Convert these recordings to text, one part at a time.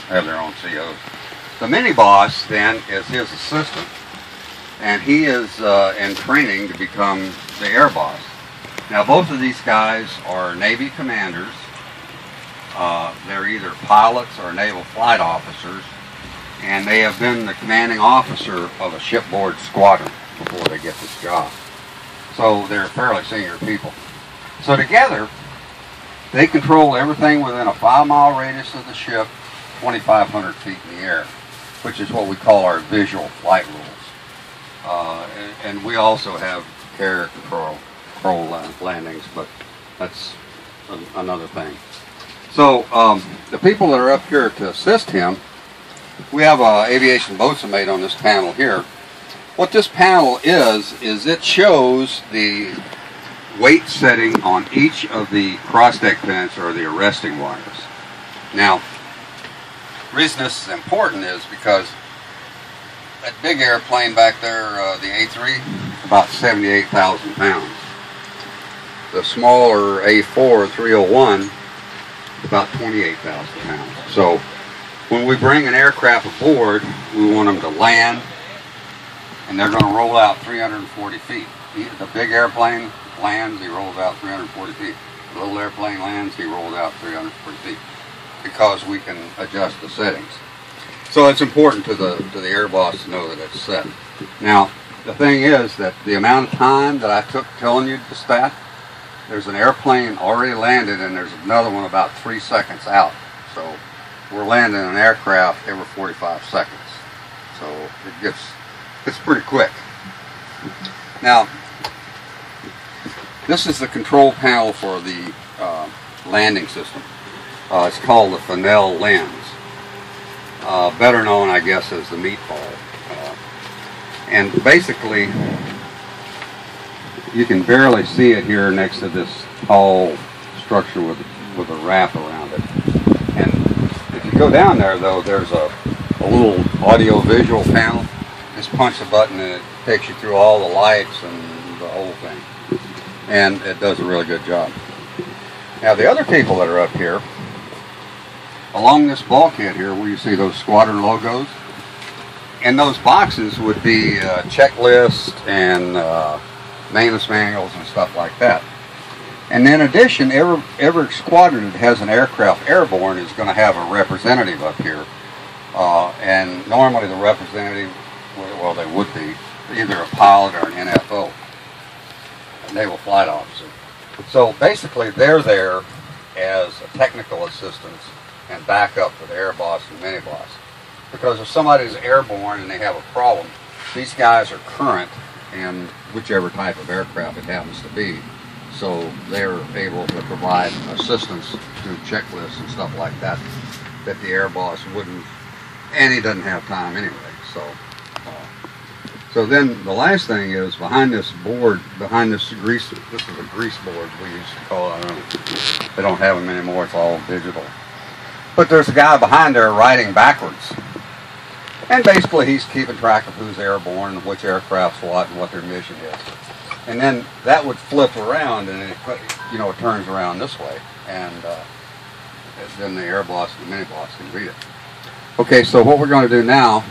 have their own COs. The mini boss then is his assistant, and he is in training to become the air boss. Now both of these guys are Navy commanders. They're either pilots or naval flight officers, and they have been the commanding officer of a shipboard squadron before they get this job. So they're fairly senior people. So together, they control everything within a 5-mile radius of the ship, 2,500 feet in the air, which is what we call our visual flight rules. And we also have carrier control landings, but that's another thing. So the people that are up here to assist him, we have aviation boatswain on this panel here. What this panel is it shows the weight setting on each of the cross-deck pins or the arresting wires. Now, the reason this is important is because that big airplane back there, the A3, about 78,000 pounds. The smaller A4 301, about 28,000 pounds. So when we bring an aircraft aboard, we want them to land, and they're going to roll out 340 feet. The big airplane lands, he rolls out 340 feet. The little airplane lands, he rolls out 340 feet, because we can adjust the settings. So it's important to the air boss to know that it's set. Now, the thing is that the amount of time that I took telling you this that, there's an airplane already landed and there's another one about 3 seconds out. So we're landing an aircraft every 45 seconds. So it's pretty quick. Now, this is the control panel for the landing system. It's called the Fresnel lens. Better known, I guess, as the meatball. And basically, you can barely see it here next to this tall structure with a wrap around it. And if you go down there, though, there's a little audio-visual panel. Just punch the button and it takes you through all the lights and the whole thing. And it does a really good job. Now, the other people that are up here, along this bulkhead here where you see those squadron logos, and those boxes would be checklists and maintenance manuals and stuff like that. And in addition, every squadron that has an aircraft airborne is going to have a representative up here. And normally the representative, well, they would be either a pilot or an NFO, a naval flight officer. So basically they're there as a technical assistance and backup for the air boss and mini boss. Because if somebody's airborne and they have a problem, these guys are current in whichever type of aircraft it happens to be. So they're able to provide assistance through checklists and stuff like that that the air boss wouldn't, and he doesn't have time anyway. So then the last thing is behind this board, behind this grease, this is a grease board we used to call it. I don't know, they don't have them anymore, it's all digital. But there's a guy behind there writing backwards. And basically he's keeping track of who's airborne, which aircraft's what, and what their mission is. And then that would flip around and it, it turns around this way. And then the air boss and the mini boss can read it. Okay, so what we're going to do now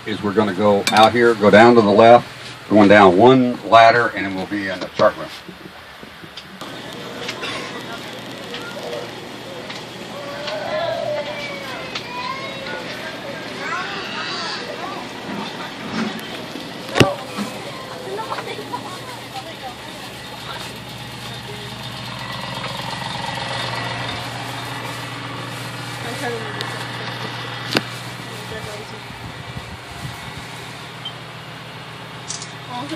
is we're going to go out here, go down to the left, going down one ladder, and then we'll be in the chart room. Oh,